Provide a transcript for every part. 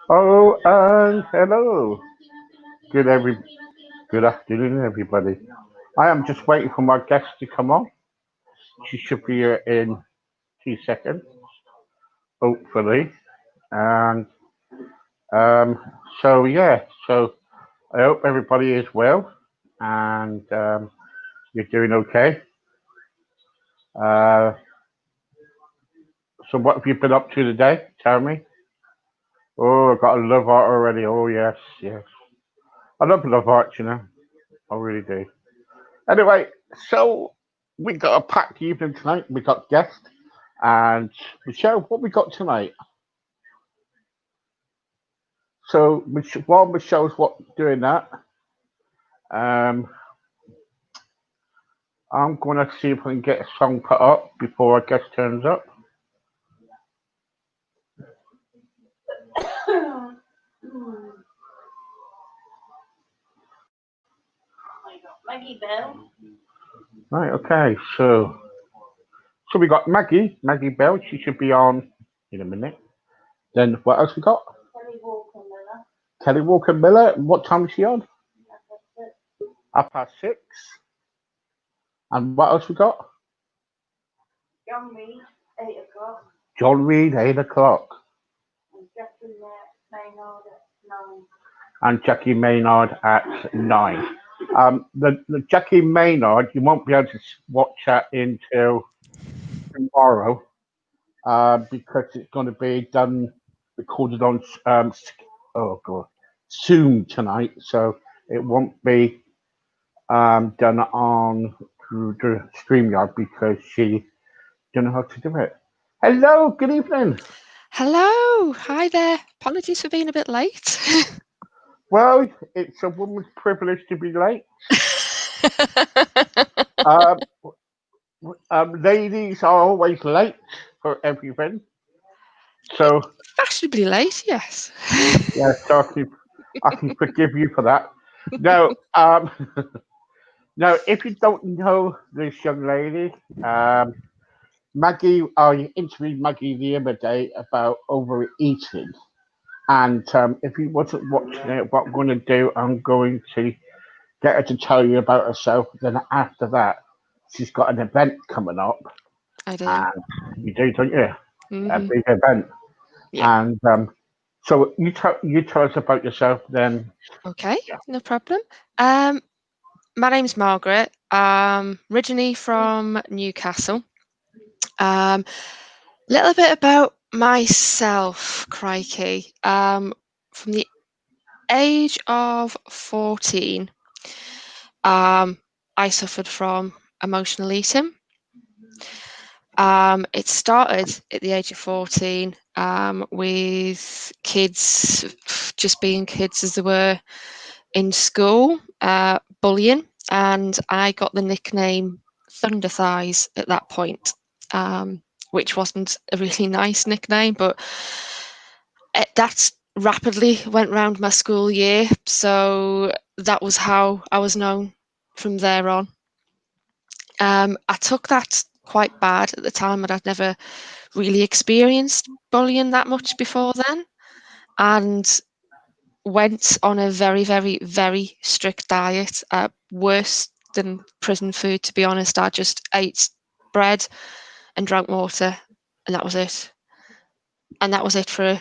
Oh, and hello. Good every good afternoon, everybody. I am just waiting for my guest to come on. She should be here in 2 seconds, hopefully. And um, so I hope everybody is well and you're doing okay. Uh, so what have you been up to today? Tell me. Oh, I got a love art already. Oh yes, yes. I love love art, you know. I really do. Anyway, so we got a packed evening tonight. We got guests. And Michelle, what we got tonight? So while Michelle's doing that, um, I'm gonna see if I can get a song put up before our guest turns up. Maggie Bell. Right. Okay. So we got Maggie Bell. She should be on in a minute. Then what else we got? Kelly Walker Miller. Kelly Walker Miller. What time is she on? 6:30. And what else we got? John Reed, 8 o'clock. John Reed, 8 o'clock. And Jackie Maynard at 9. And Jackie Maynard at 9. The Jackie Maynard, you won't be able to watch that until tomorrow because it's going to be recorded on Zoom tonight, so it won't be done on the StreamYard because she don't know how to do it. Hello, good evening. Hello, hi there. Apologies for being a bit late. Well, it's a woman's privilege to be late. um, Ladies are always late for everything. So fashionably late, yes. Yeah, so I can forgive you for that. Now, now, if you don't know this young lady, Maggie, I interviewed Maggie the other day about overeating. And if you wasn't watching it, what I'm going to do, I'm going to get her to tell you about herself. Then after that, she's got an event coming up. I do. And you do, don't you? Mm-hmm. A big event. Yeah. And so you tell us about yourself then. Okay, yeah. No problem. My name's Margaret. Originally from Newcastle. Little bit about myself, crikey. From the age of 14, I suffered from emotional eating. It started at the age of 14 with kids just being kids as they were in school, bullying, and I got the nickname Thunder Thighs at that point, which wasn't a really nice nickname, but that rapidly went round my school year, so that was how I was known from there on. I took that quite bad at the time, and I'd never really experienced bullying that much before then, and went on a very, very, very strict diet, worse than prison food, to be honest. I just ate bread and drank water, and that was it. And that was it for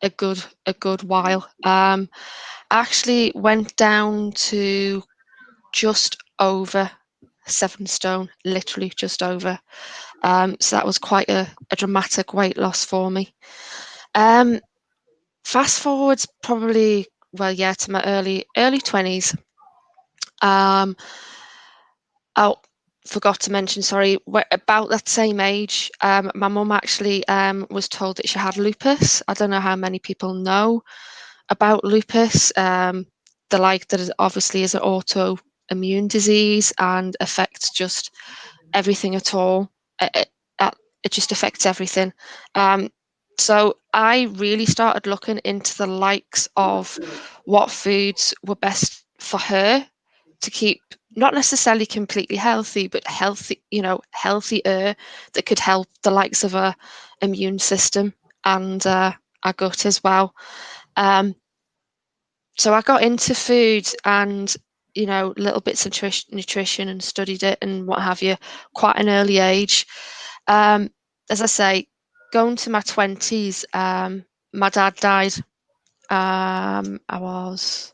a good while. I actually went down to just over 7 stone, literally just over. So that was quite a dramatic weight loss for me. Fast forwards probably, well, yeah, to my early 20s. forgot to mention, sorry, about that same age, my mum actually was told that she had lupus. I don't know how many people know about lupus. That it obviously is an autoimmune disease and affects just everything at all. It just affects everything. So I really started looking into the likes of what foods were best for her to keep not necessarily completely healthy, but healthy, healthier, that could help the likes of our immune system and our gut as well. So I got into food and little bits of nutrition and studied it and what have you, quite an early age. As I say, going to my 20s, my dad died. I was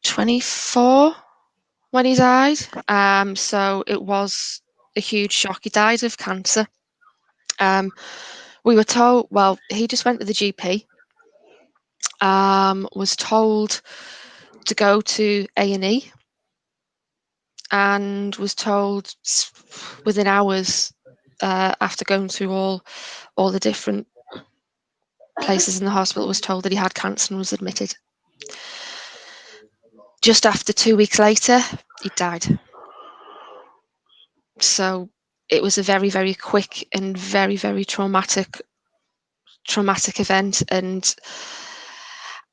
24 when he died. So it was a huge shock. He died of cancer. We were told, well, he just went to the GP, was told to go to A&E, and was told within hours, after going through all the different places in the hospital, was told that he had cancer and was admitted. Just after 2 weeks later, he died. So it was a very, very quick and very, very traumatic event, and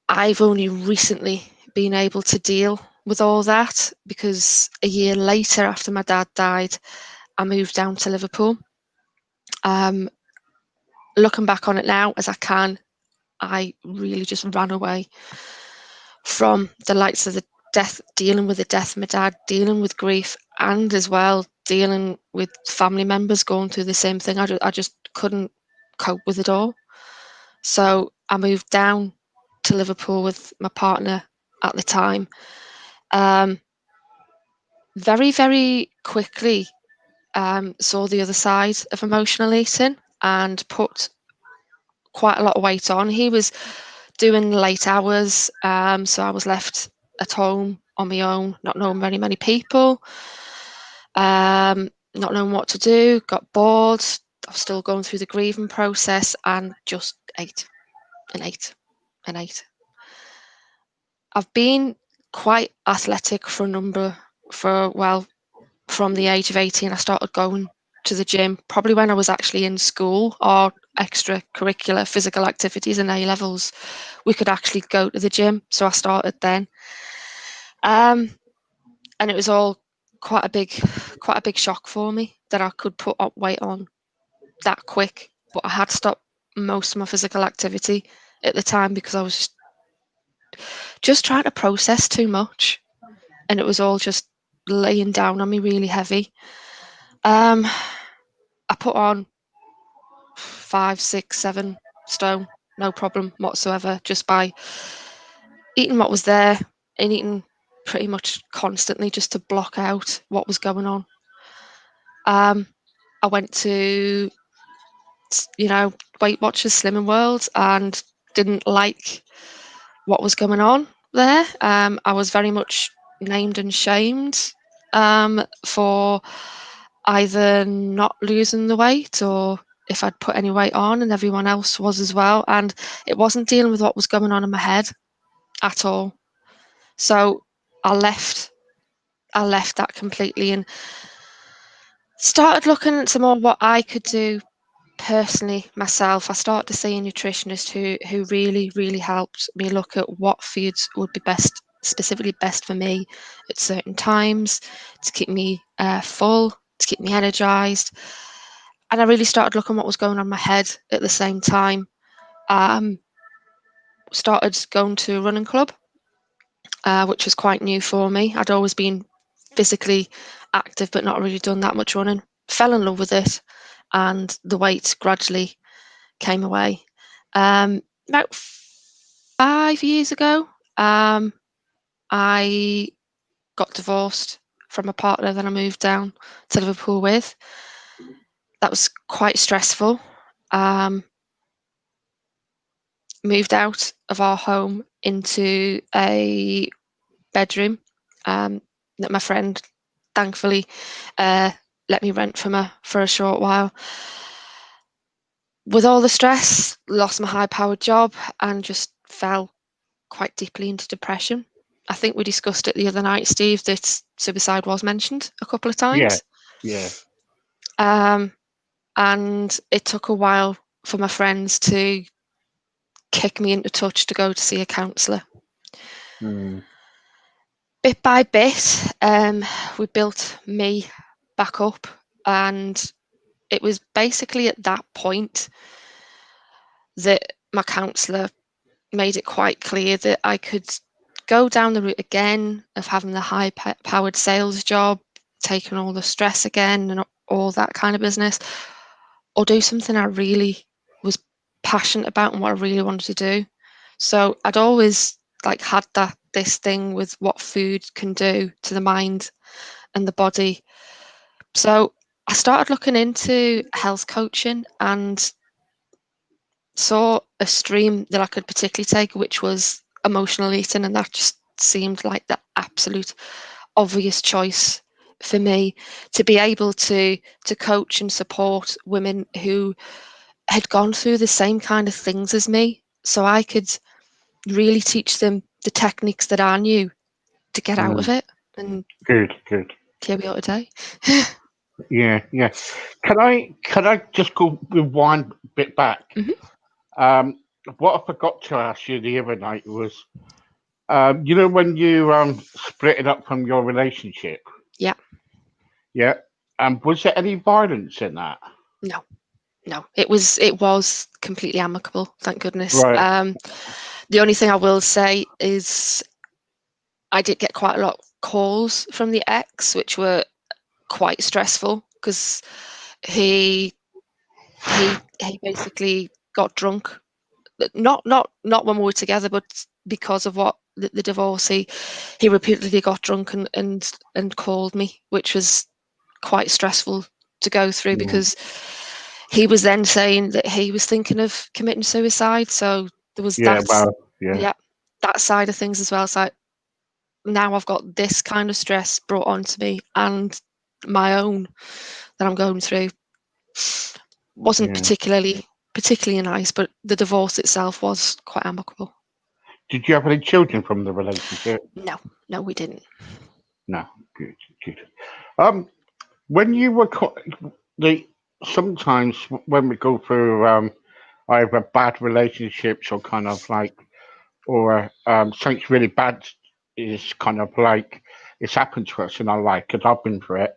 I've only recently been able to deal with all that, because a year later, after my dad died, I moved down to Liverpool. Looking back on it now as I really just ran away from the likes of the death, dealing with the death of my dad, dealing with grief, and as well dealing with family members going through the same thing. I just couldn't cope with it all. So I moved down to Liverpool with my partner at the time. Very, very quickly saw the other side of emotional eating and put quite a lot of weight on. He was doing late hours, so I was left at home on my own, not knowing many people, not knowing what to do, got bored. I was still going through the grieving process and just ate and ate and ate. I've been quite athletic from the age of 18. I started going to the gym probably when I was actually in school or extracurricular physical activities in A levels. We could actually go to the gym, so I started then. And it was all quite a big shock for me that I could put up weight on that quick. But I had stopped most of my physical activity at the time because I was just trying to process too much, and it was all just laying down on me really heavy. I put on 5, 6, 7 stone, no problem whatsoever, just by eating what was there and eating pretty much constantly just to block out what was going on. I went to, Weight Watchers Slimming World and didn't like what was going on there. I was very much named and shamed for either not losing the weight or if I'd put any weight on, and everyone else was as well. And it wasn't dealing with what was going on in my head at all. So I left that completely and started looking into more what I could do personally myself. I started to see a nutritionist who really, really helped me look at what foods would be specifically best for me at certain times to keep me full, to keep me energized. And I really started looking what was going on in my head at the same time. Started going to a running club, which was quite new for me. I'd always been physically active, but not really done that much running. Fell in love with it, and the weight gradually came away. About 5 years ago, I got divorced from a partner that I moved down to Liverpool with. That was quite stressful. Moved out of our home into a bedroom that my friend thankfully let me rent from her for a short while. With all the stress, lost my high-powered job and just fell quite deeply into depression. I think we discussed it the other night, Steve, that suicide was mentioned a couple of Yeah, times. yeah. And it took a while for my friends to kick me into touch to go to see a counsellor. Mm. Bit by bit, we built me back up, and it was basically at that point that my counsellor made it quite clear that I could go down the route again of having the high-powered sales job, taking all the stress again and all that kind of business, or do something I really was passionate about and what I really wanted to do. So I'd always like had this thing with what food can do to the mind and the body. So I started looking into health coaching and saw a stream that I could particularly take, which was emotional eating, and that just seemed like the absolute obvious choice for me to be able to coach and support women who had gone through the same kind of things as me, so I could really teach them the techniques that I knew to get out of it. And Good. here we are today. Yeah. Can I just go rewind a bit back? Mm-hmm. What I forgot to ask you the other night was, you know, when you split it up from your relationship. Yeah. Yeah. Was there any violence in that? No, it was completely amicable, thank goodness. Right. The only thing I will say is I did get quite a lot of calls from the ex, which were quite stressful because he he basically got drunk. Not when we were together, but because of what the divorce, he repeatedly got drunk and called me, which was quite stressful to go through Yeah. because he was then saying that he was thinking of committing suicide. So there was Yeah. that, Well. Yeah. yeah, that side of things as well. So now I've got this kind of stress brought onto me and my own that I'm going through. Wasn't Yeah. particularly nice, but the divorce itself was quite amicable. Did you have any children from the relationship? No, we didn't. No. Good. When you were the sometimes when we go through either bad relationships or kind of like or something really bad is kind of like it's happened to us in our life because I've been through it.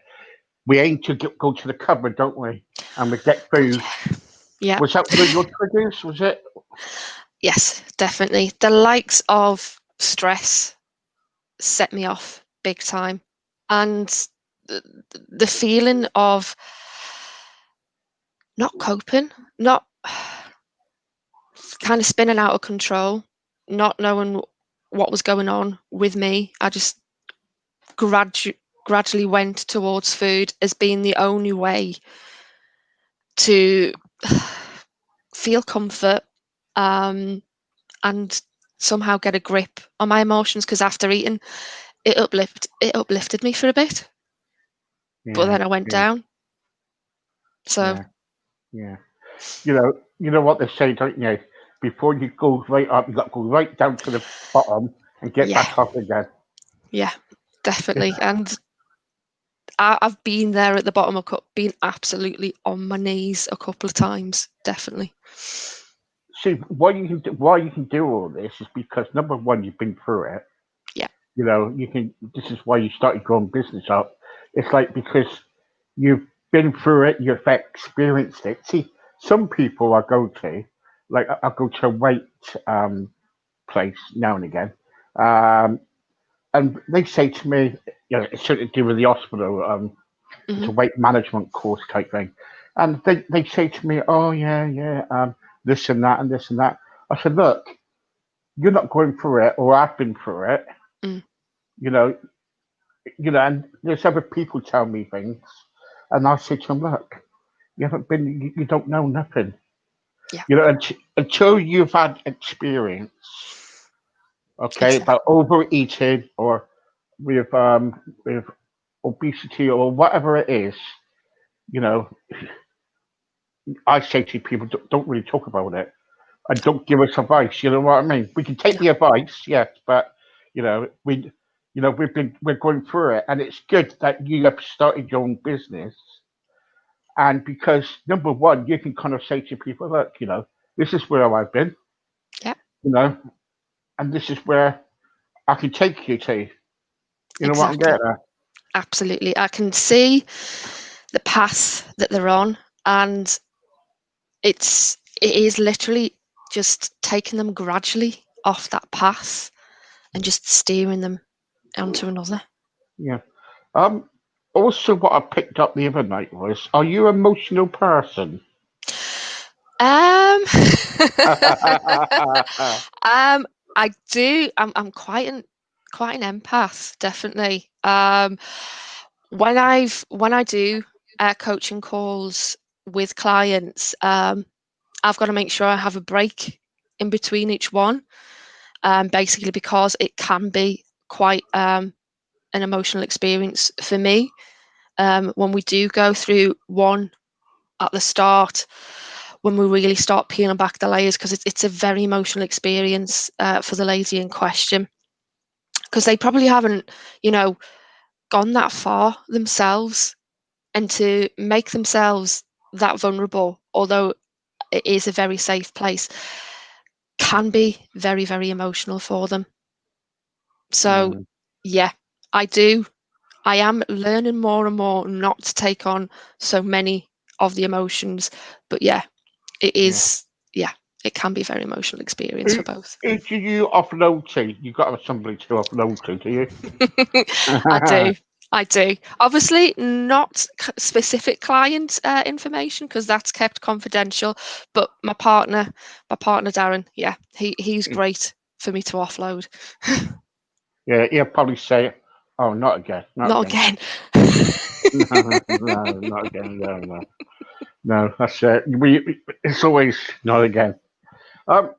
We aim to go to the cupboard, don't we? And we get Oh food. yeah, yeah. Was that one of your triggers? Was it? Yes, definitely. The likes of stress set me off big time, and the, the feeling of not coping, not kind of spinning out of control, not knowing what was going on with me. I just gradually went towards food as being the only way to feel comfort, and somehow get a grip on my emotions, because after eating it uplifted me for a bit, but Yeah, then I went yeah, down. So yeah, yeah. You know what they say, don't you? Before you go right up, you got to go right down to the bottom and get yeah, back up again. yeah, definitely. And I've been there at the bottom of cup, been absolutely on my knees a couple of times, definitely. See, why you can do all this is because number one, you've been through it. Yeah. You know, you can. This is why you started growing business up. It's like because you've been through it, you've experienced it. See, some people I go to, like I go to a weight place now and again, um, and they say to me, you know, it's something to do with the hospital. It's Hmm. a weight management course type thing, and they say to me, oh yeah, this and that and this and that. I said, look, you're not going through it, or I've been through it. Mm. You know, and there's other people tell me things, and I say to them, look, you haven't been, you don't know nothing. Yeah, You know, until you've had experience, okay, exactly. about overeating or with obesity or whatever it is, you know, I say to people, don't really talk about it and don't give us advice. You know what I mean? We can take No. the advice, yes, but we're going through it, and it's good that you have started your own business. And because number one, you can kind of say to people, look, this is where I've been, Yeah, you know, and this is where I can take you to. You know what I'm exactly. getting at? Absolutely. I can see the path that they're on, and it is literally just taking them gradually off that path and just steering them onto another. Yeah. Um. Also, what I picked up the other night was, are you an emotional person? Um, Yeah. I do. I'm quite an empath, definitely. When I do coaching calls with clients, I've got to make sure I have a break in between each one, basically because it can be quite an emotional experience for me. When we do go through one at the start, when we really start peeling back the layers, because it's a very emotional experience for the lady in question, because they probably haven't, gone that far themselves, and to make themselves that vulnerable, although it is a very safe place, can be very, very emotional for them. So, Mm, yeah, I do. I am learning more and more not to take on so many of the emotions, but yeah, it yeah. is, yeah, it can be a very emotional experience Who, for both. who do you offload to? You've got to have somebody to offload to, do you? I do. I do. Obviously, not specific client information because that's kept confidential. But my partner Darren, yeah, he's great for me to offload. Yeah, he'll probably say, "Oh, not again, not Not again." again. No, no, not again. No, no, no. That's it. It's always not again. Um,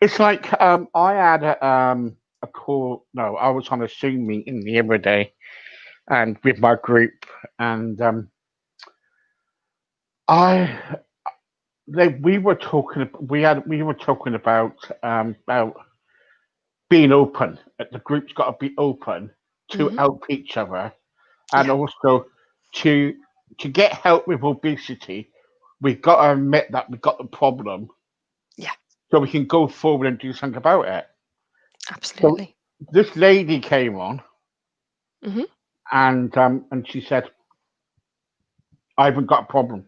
it's like I had a call. No, I was on a Zoom meeting the other day, and with my group, and I we were talking. We were talking about being open. The group's got to be open to Hmm. help each other, and Yeah, also to to get help with obesity. We've got to admit that we've got the problem, yeah, so we can go forward and do something about it. So absolutely. this lady came on, Hmm. and she said, "I haven't got a problem,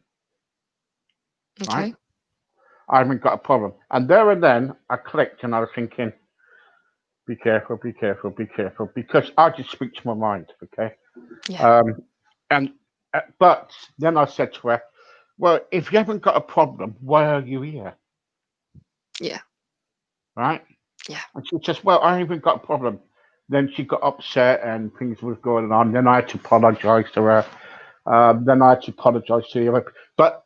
right? Okay. I haven't got a problem." And there and then I clicked, and I was thinking, "Be careful, be careful, be careful," because I just speak to my mind, okay? Yeah, Um, and but then I said to her, "Well, if you haven't got a problem, why are you here, yeah, right?" yeah, And she says, "Well, I haven't got a problem." Then she got upset and things was going on. Then I had to apologise to her. Then I had to apologise to the other. But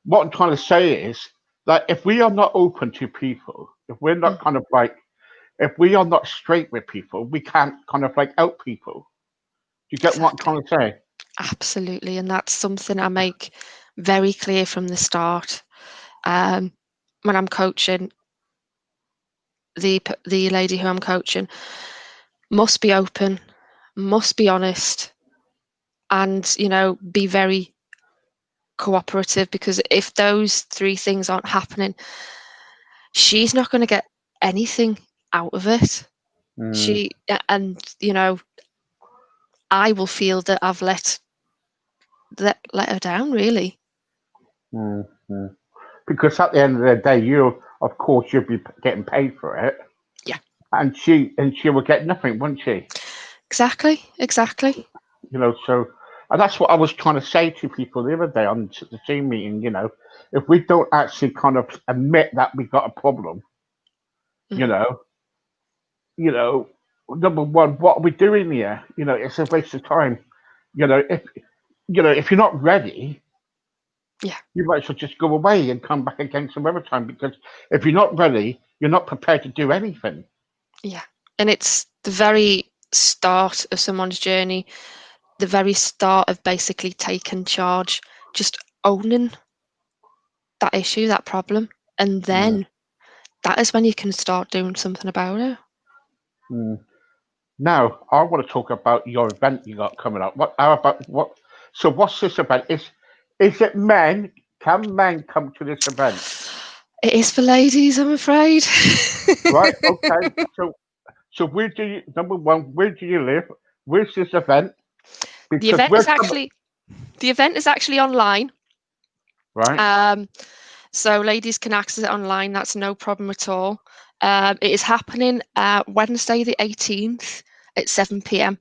what I'm trying to say is that if we are not open to people, if we're not mm, kind of like, if we are not straight with people, we can't kind of like help people. Do you get what I'm exactly. trying to say? Absolutely. And that's something I make very clear from the start. Um, when I'm coaching, the lady who I'm coaching must be open, must be honest, and be very cooperative, because if those three things aren't happening, she's not going to get anything out of it. Mm, She and I will feel that I've let her down, really. mm, mm. Because at the end of the day, you, of course, you'll be getting paid for it, Yeah, and she will get nothing, won't she? exactly, exactly. So and that's what I was trying to say to people the other day on the team meeting. If we don't actually kind of admit that we got a problem, you Hmm. know, you know, number one, what are we doing here? It's a waste of time. If if you're not ready, Yeah, you might as well just go away and come back again some other time. Because if you're not ready, you're not prepared to do anything. yeah. And it's the very start of someone's journey the very start of basically taking charge, just owning that issue, that problem, and then that is when you can start doing something about it. Now, I want to talk about your event you got coming up. How about what? So, what's this event? Is it men? Can men come to this event? It is for ladies, I'm afraid. Right. Okay. So where do you number one? Where do you live? Where's this event? The Because event we're is coming. actually online. Right. So ladies can access it online. That's no problem at all. It is happening Wednesday the 18th at 7 p.m.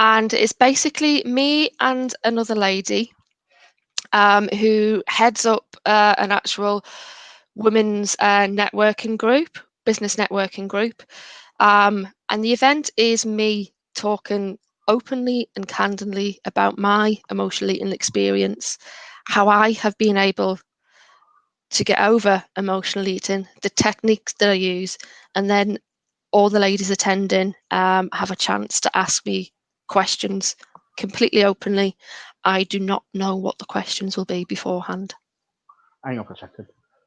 And it's basically me and another lady who heads up an actual women's networking group, business networking group. And the event is me talking openly and candidly about my emotional eating experience, how I have been able to get over emotional eating, the techniques that I use, and then all the ladies attending have a chance to ask me questions completely openly. I do not know what the questions will be beforehand. Hang on for a second.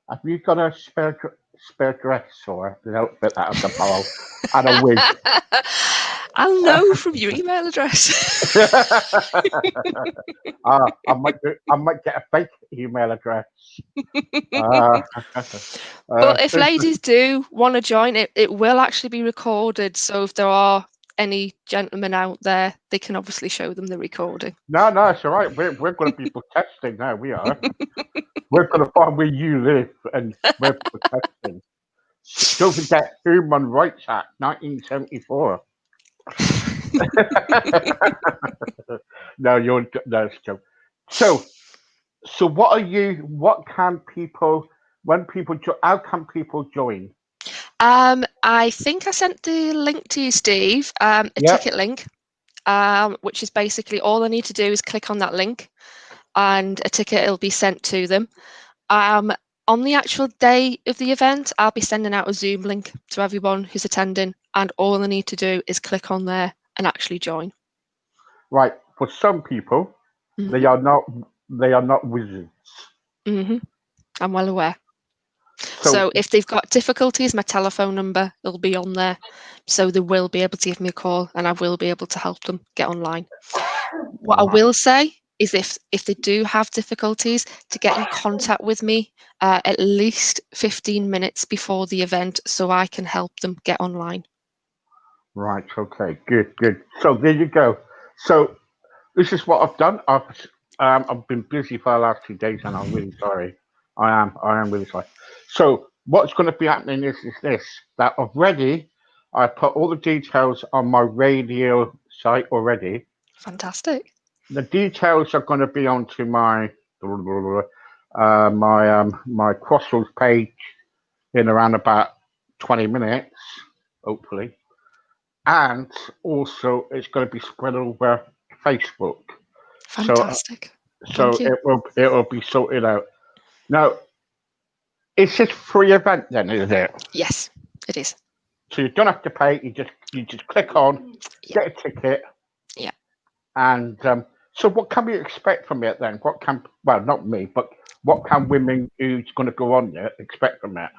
Have you got a spare dress or an outfit that I can borrow and a wig? I'll know from your email address. I might get a fake email address. Uh, But if ladies do want to join, it will actually be recorded. So if there are any gentlemen out there, they can obviously show them the recording. no, it's all right. We're going to be protesting now. We are. We're going to find where you live, and we're protesting. Don't forget Human Rights Act, 1974. No, it's a joke. So what are you? What can people? When people how can people join? I think I sent the link to you, Steve, a Yep. ticket link, which is basically all they need to do is click on that link and a ticket will be sent to them. On the actual day of the event, I'll be sending out a Zoom link to everyone who's attending, and all they need to do is click on there and actually join. Right. For some people, they are not wizards. I'm well aware. So So if they've got difficulties, my telephone number will be on there. So they will be able to give me a call and I will be able to help them get online. What I will say is if they do have difficulties, to get in contact with me at least 15 minutes before the event so I can help them get online. right. Okay. Good. So there you go. So this is what I've done. I've been busy for the last 2 days, and I'm really sorry. I am really sorry. So what's going to be happening is this: that already I put all the details on my radio site already. Fantastic. The details are going to be onto my my Crossroads page in around about 20 minutes, hopefully, and also it's going to be spread over Facebook. Fantastic. So Thank you. it will be sorted out. Now, it's a free event then, is it? Yes, it is. So you don't have to pay. You just click on, get a ticket. Yeah. And so, what can we expect from it then? Not me, but what can women who's going to go on there expect from it?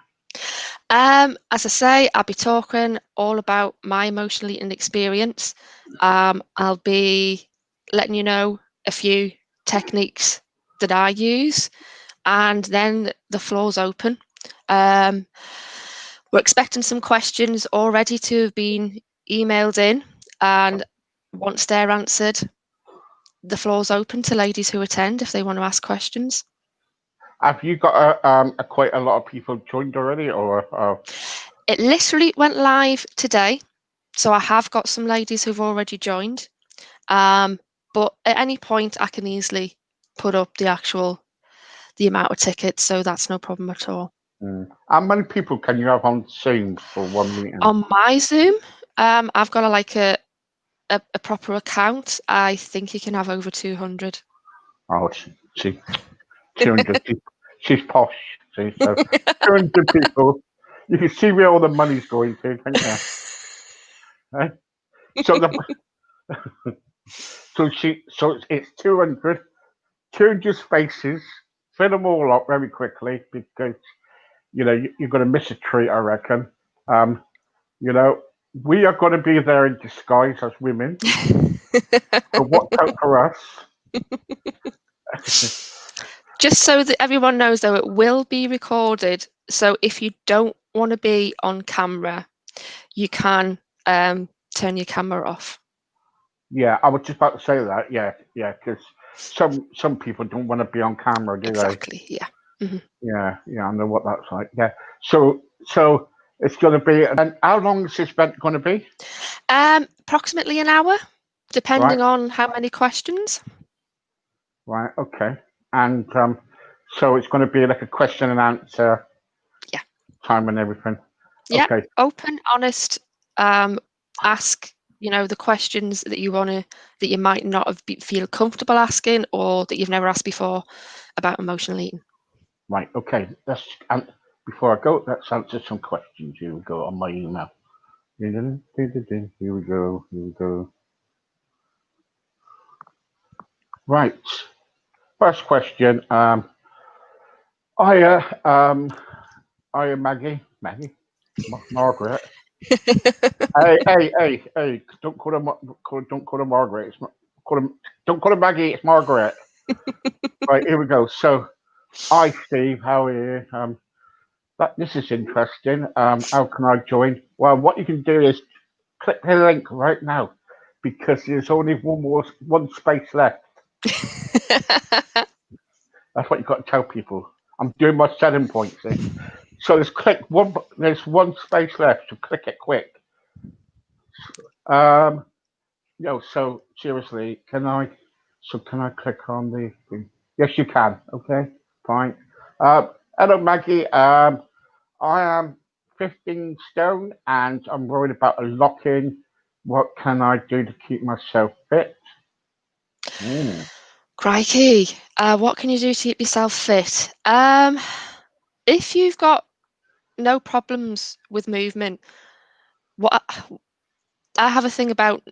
As I say, I'll be talking all about my emotional eating experience. I'll be letting you know a few techniques that I use, and then the floor's open. We're expecting some questions already to have been emailed in, and once they're answered, the floor's open to ladies who attend if they want to ask questions. Have you got quite a lot of people joined already, or? It literally went live today, so I have got some ladies who've already joined. But at any point, I can easily put up the amount of tickets, so that's no problem at all. How many people can you have on Zoom for one meeting? On my Zoom, I've got a proper account. I think you can have over 200. Oh, she 200. She's posh. See, so 200 people. You can see where all the money's going to, can't you? Right? So So it's 200 spaces. Fill them all up very quickly because you're going to miss a treat, I reckon. Um, you know, we are going to be there in disguise as women. So watch out for us. Just so that everyone knows, though, it will be recorded. So if you don't want to be on camera, you can turn your camera off. Yeah, I was just about to say that. Yeah, yeah, because some people don't want to be on camera, do they? Exactly. Yeah. Mm-hmm. Yeah, I know what that's like. Yeah. So it's going to be. And how long is this event going to be? Approximately an hour, Right. depending on how many questions. Right. Okay. And so it's going to be like a question and answer Yeah. time and everything. Yeah. Okay. Open, honest. Ask the questions that you might not have feel comfortable asking, or that you've never asked before about emotional eating. Right. Okay. Before I go, let's answer some questions. Here we go on my email. Here we go. Here we go. Right. First question. Hiya, hiya, Maggie. Maggie? Margaret. Hey, don't call her, don't call her Margaret. Don't call her Maggie, it's Margaret. Right, here we go. So, hi, Steve, how are you? This is interesting. How can I join? Well, what you can do is click the link right now because there's only one space left. That's what you've got to tell people. I'm doing my selling points here. So there's one space left, so click it quick. Um, so seriously, can I click on the thing? Yes, you can. Okay, fine. Hello, Maggie. I am 15 stone and I'm worried about a lock-in. What can I do to keep myself fit? Mm. Crikey. What can you do to keep yourself fit? If you've got no problems with movement, what I have a thing about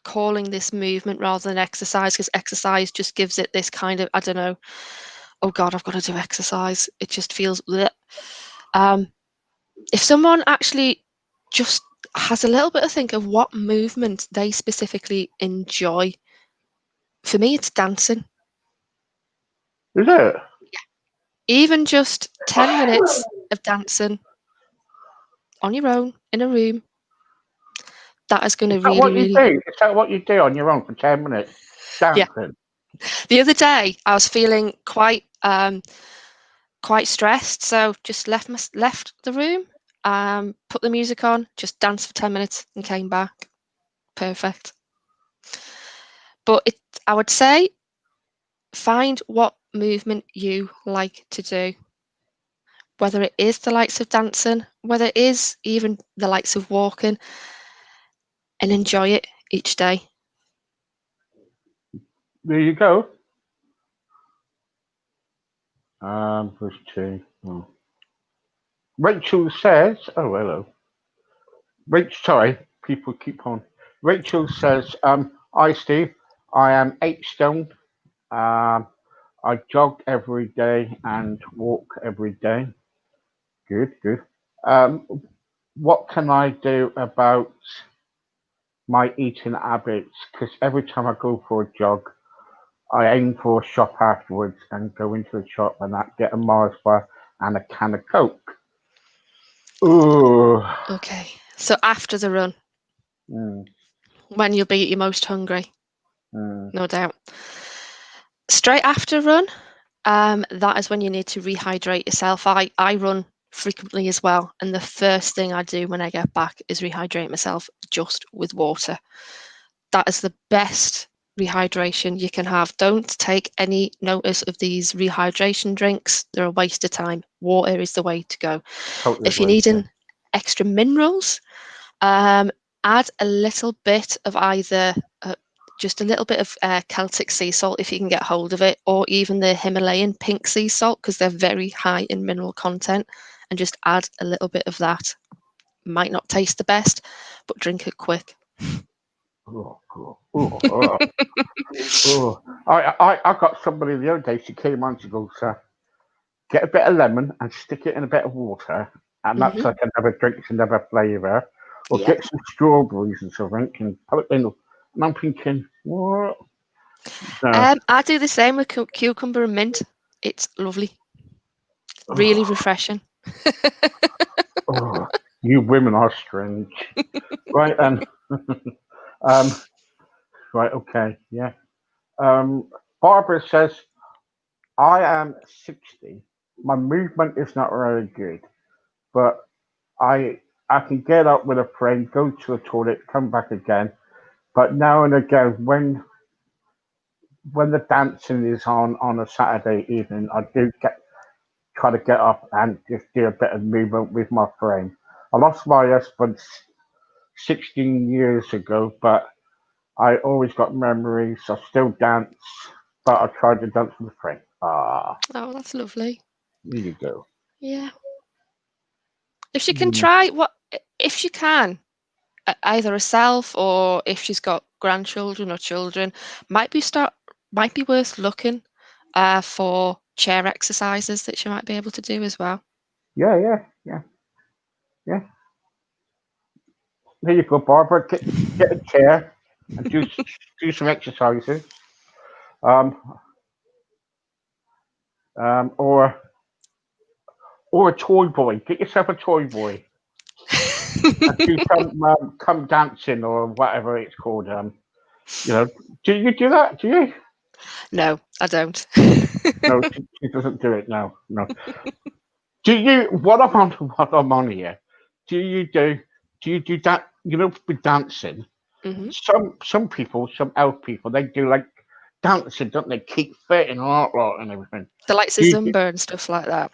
calling this movement rather than exercise, because exercise just gives it this kind of, I don't know, oh God, I've got to do exercise. It just feels bleh. If someone actually just has a little bit of think of what movement they specifically enjoy, for me, it's dancing. Is it? Even just 10 minutes of dancing on your own in a room, that is going Is to that really, what you really, do? Is that what you do on your own for 10 minutes? yeah. Dancing. The other day, I was feeling quite stressed, so just left the room, put the music on, just danced for 10 minutes and came back. Perfect. But I would say find what movement you like to do, whether it is the likes of dancing, whether it is even the likes of walking, and enjoy it each day. There you go. Verse 2. Oh. Rachel says, oh, hello. Rachel, sorry, people keep on. Rachel says, hi, Steve. I am 8 stone. Um, I jog every day and walk every day. Good, good. Um, what can I do about my eating habits? Because every time I go for a jog, I aim for a shop afterwards and go into the shop and get a Mars bar and a can of Coke. Ooh. Okay. So after the run, Mm, when you'll be at your most hungry, mm. no doubt. Straight after run, that is when you need to rehydrate yourself. I run frequently as well, and the first thing I do when I get back is rehydrate myself just with water. That is the best rehydration you can have. Don't take any notice of these rehydration drinks. They're a waste of time. Water is the way to go. Totally If you're agree. Yeah. needing extra minerals, add a little bit of either just a little bit of Celtic sea salt if you can get hold of it, or even the Himalayan pink sea salt, because they're very high in mineral content, and just add a little bit of that. Might not taste the best, but drink it quick. Oh, God. Oh, oh. I got somebody the other day. She came on. She goes, get a bit of lemon and stick it in a bit of water, and that's Hmm. like another drink, it's another flavour. Or Yep. get some strawberries and something and put it in. And I'm thinking, what? No. I do the same with cucumber and mint. It's lovely, really Oh, refreshing. oh, you women are strange. Right, um, right, okay, yeah. Barbara says, I am 60. My movement is not very good, but I I can get up with a friend, go to the toilet, come back again. But now and again, when the dancing is on a Saturday evening, I do get try to get up and just do a bit of movement with my friend. I lost my husband 16 years ago, but I always got memories. I still dance, but I try to dance with a friend. Ah, Oh, that's lovely. here you go. Yeah. If she can Mm, try what, if she can, either herself or if she's got grandchildren or children, might be worth looking for chair exercises that she might be able to do as well. yeah, yeah, yeah, yeah. There you go, Barbara. Get a chair and do some exercises. Um, or a toy boy. Get yourself a toy boy and do some come dancing or whatever it's called. You know, do you do that? Do you? No, I don't. No, she doesn't do it. No, no. Do you? What I'm on here? Do you do? Do you do that? You know, with dancing. Hmm. Some people, some elf people, they do like dancing, don't they? Keep fit and all that and everything. The likes of Do you do? Zumba and stuff like that.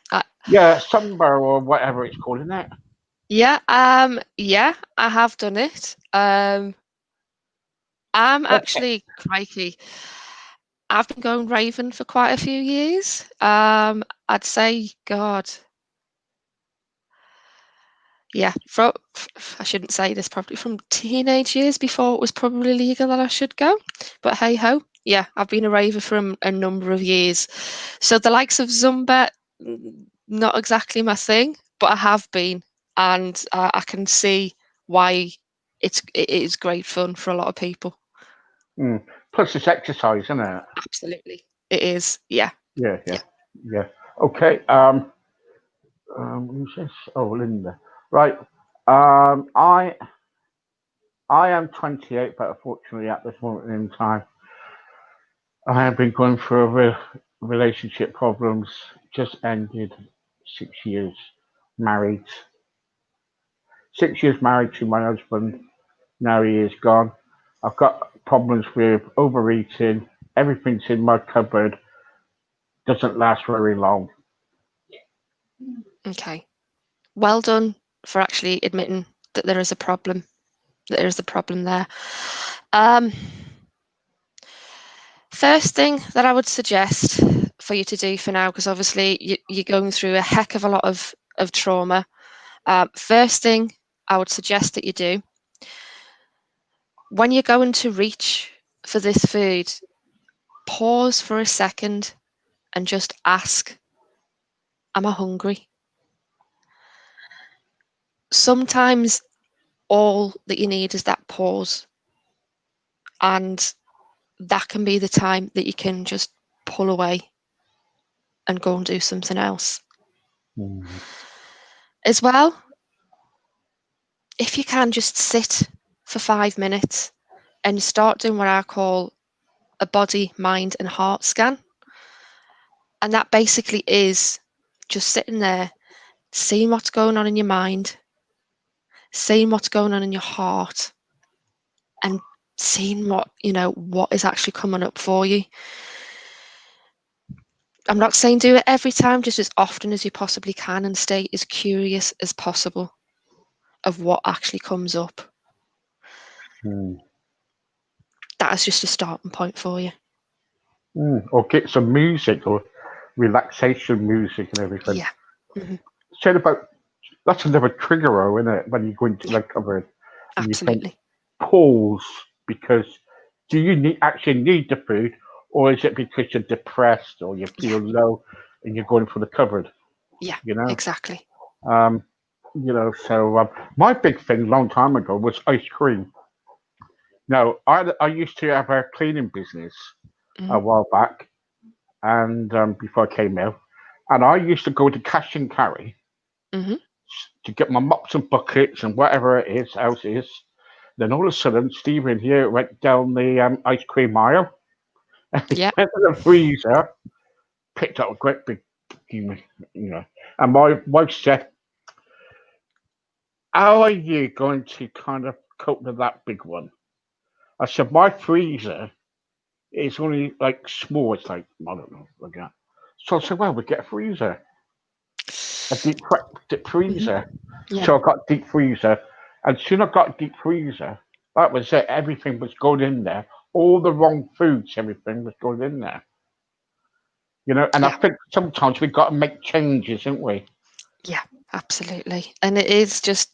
Yeah, samba or whatever it's called, isn't it? Yeah, I have done it. I'm Okay. actually crikey. I've been going raving for quite a few years. I'd say, God, yeah, I shouldn't say this, probably from teenage years before it was probably legal that I should go. But hey ho, yeah, I've been a raver for a number of years. So the likes of Zumba, not exactly my thing, but I have been, and I can see why it is great fun for a lot of people. Mm. Plus, it's exercise, isn't it? Absolutely, it is. Yeah, Yeah, yeah, yeah. yeah. Okay. Who's this? Oh, Linda. Right. Um, I I am 28, but unfortunately, at this moment in time, I have been going through relationship problems. Just ended 6 years married. 6 years married to my husband. Now he is gone. I've got problems with overeating. Everything's in my cupboard. Doesn't last very long. Okay. Well done for actually admitting that there is a problem. That there is a problem there. Um, First thing that I would suggest for you to do for now, because obviously you're going through a heck of a lot of trauma. First thing I would suggest that you do when you're going to reach for this food, pause for a second and just ask, am I hungry? Sometimes all that you need is that pause, and that can be the time that you can just pull away and go and do something else. Mm. As well, if you can just sit for 5 minutes and start doing what I call a body, mind, and heart scan. And that basically is just sitting there, seeing what's going on in your mind, seeing what's going on in your heart, and seeing what is actually coming up for you. I'm not saying do it every time, just as often as you possibly can, and stay as curious as possible of what actually comes up. Mm. That is just a starting point for you. Mm. Or get some music or relaxation music and everything. Yeah. Hmm. Said about that's another trigger, isn't it? When you go into Yeah, the cupboard and you think, absolutely. pause. because do you actually need the food, or is it because you're depressed or you Yeah, feel low and you're going for the cupboard? yeah, You know, exactly. um, So my big thing a long time ago was ice cream. Now I used to have a cleaning business Hmm. a while back, and before I came out, and I used to go to cash and carry Hmm. to get my mops and buckets and whatever it is, else is. Then all of a sudden, Stephen here went down the ice cream aisle and he Yeah, went to the freezer, picked up a great big, you know, and my wife said, "How are you going to kind of cope with that big one?" I said, "My freezer is only like small. It's like I don't know, like that." So I said, "Well, we get a freezer, a deep hmm, freezer." yeah, So I got deep freezer, and soon I got deep freezer. That was it. Everything was going in there. All the wrong foods, everything was going in there. And I yeah, think sometimes we've got to make changes, haven't we? yeah, absolutely. And it is just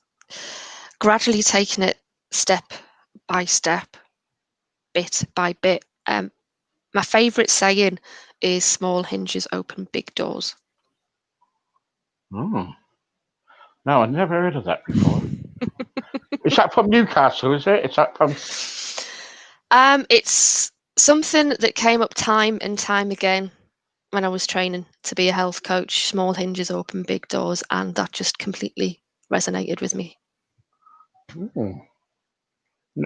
gradually taking it step by step, bit by bit. My favourite saying is small hinges open big doors. Oh, no, I've never heard of that before. Is that from Newcastle? Is it? Is that from? It's something that came up time and time again when I was training to be a health coach. Small hinges open big doors, and that just completely resonated with me. Oh,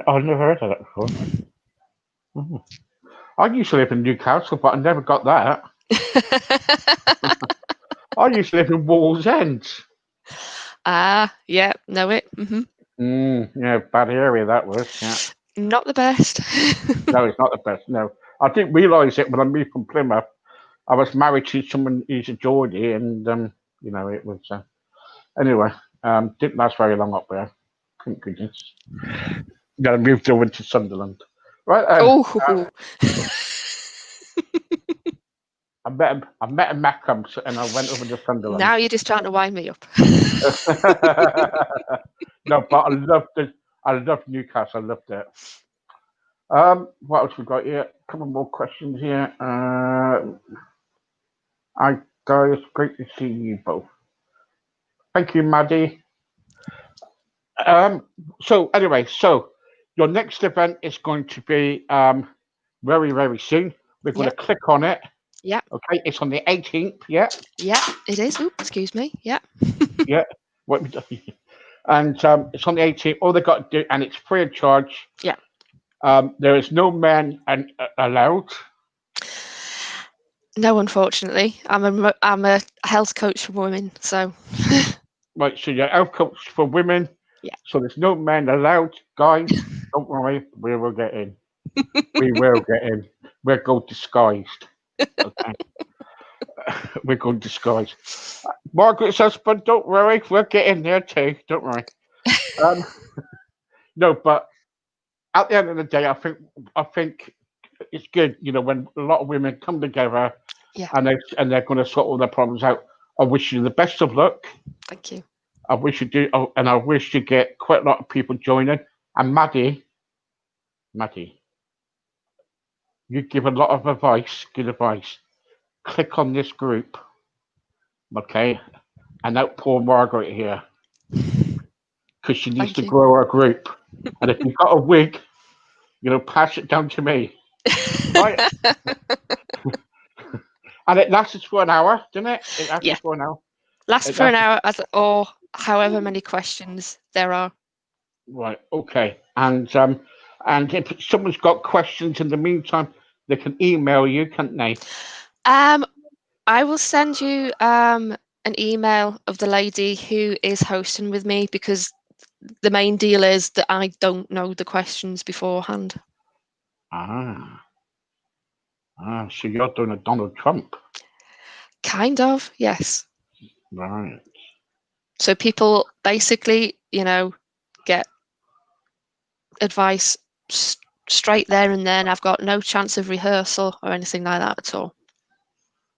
I've never heard of that before. Oh. I used to live in Newcastle, but I never got that. I used to live in Wallsend. Yeah, know it. Hmm. Yeah, bad area that was. Yeah. Not the best. No, it's not the best. No, I didn't realise it when I moved from Plymouth. I was married to someone who's a Geordie, and it was anyway. Didn't last very long up there. Thank goodness. Then I moved over to Sunderland. Right then, Oh, I met a Mackham, and I went over to Sunderland. now you're just trying to wind me up. No, but I loved it. I loved Newcastle. I loved it. What else we got here? A couple more questions here. Hi guys, great to see you both. Thank you, Maddie. Um, so your next event is going to be very, very soon. We're going to Yep, click on it. yep, Okay, it's on the 18th. Yeah, yep, it is. Oops, excuse me. Yep. yeah. What and it's on the 18th. All they got to do, and it's free of charge. Yeah. There is no men allowed. No, unfortunately, I'm a health coach for women, so Right, so you're health coach for women. yeah. So there's no men allowed, guys. Don't worry, we will get in. We will get in. We'll go disguised. Okay, we're going disguised. Margaret's husband, don't worry, we'll get in there too. Don't worry. Um, no, but at the end of the day, I think it's good. When a lot of women come together Yeah. and they're going to sort all their problems out. I wish you the best of luck. Thank you. I wish you do, and I wish you get quite a lot of people joining. And Maddie, you give a lot of advice, good advice. Click on this group, okay, and outpour Margaret here because she needs Thank to you. grow her group. And if you've got a wig, pass it down to me, right? And it lasts for an hour, doesn't it? It lasts Yeah. for an hour. Last It for an lasts, hour, or however many questions there are. right, okay. And if someone's got questions in the meantime, they can email you, can't they? Um, I will send you an email of the lady who is hosting with me because the main deal is that I don't know the questions beforehand. Ah, so you're doing a Donald Trump, Kind of, yes. right? So people basically, get advice straight there and then. I've got no chance of rehearsal or anything like that at all.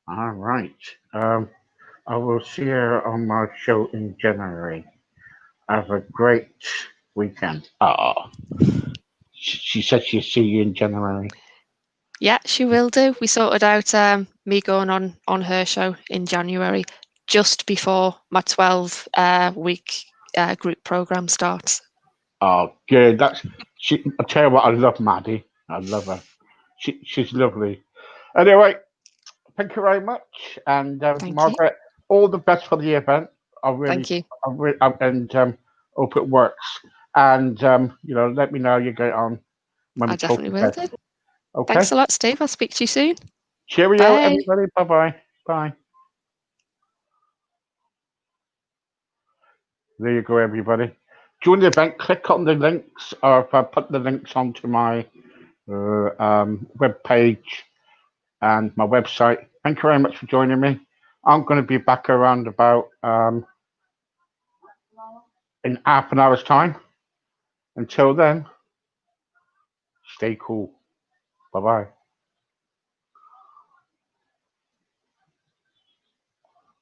All right. I will see you on my show in January. Have a great weekend. Oh, she said she'll see you in January. Yeah, she will do. We sorted out me going on her show in January, just before my 12-week group program starts. Oh, good. That's she. I tell you what, I love Maddie. I love her. She's lovely. Anyway, thank you very much, and Thank you. Margaret, all the best for the event. Thank you. And hope it works. And let me know how you get on when I we talk definitely will again. do. Okay. Thanks a lot, Steve. I'll speak to you soon. Cheerio, Bye. everybody. Bye-bye. Bye. There you go, everybody. Join the event. Click on the links, or if I put the links onto my web page and my website. Thank you very much for joining me. I'm going to be back around about in half an hour's time. Until then, stay cool. Bye-bye.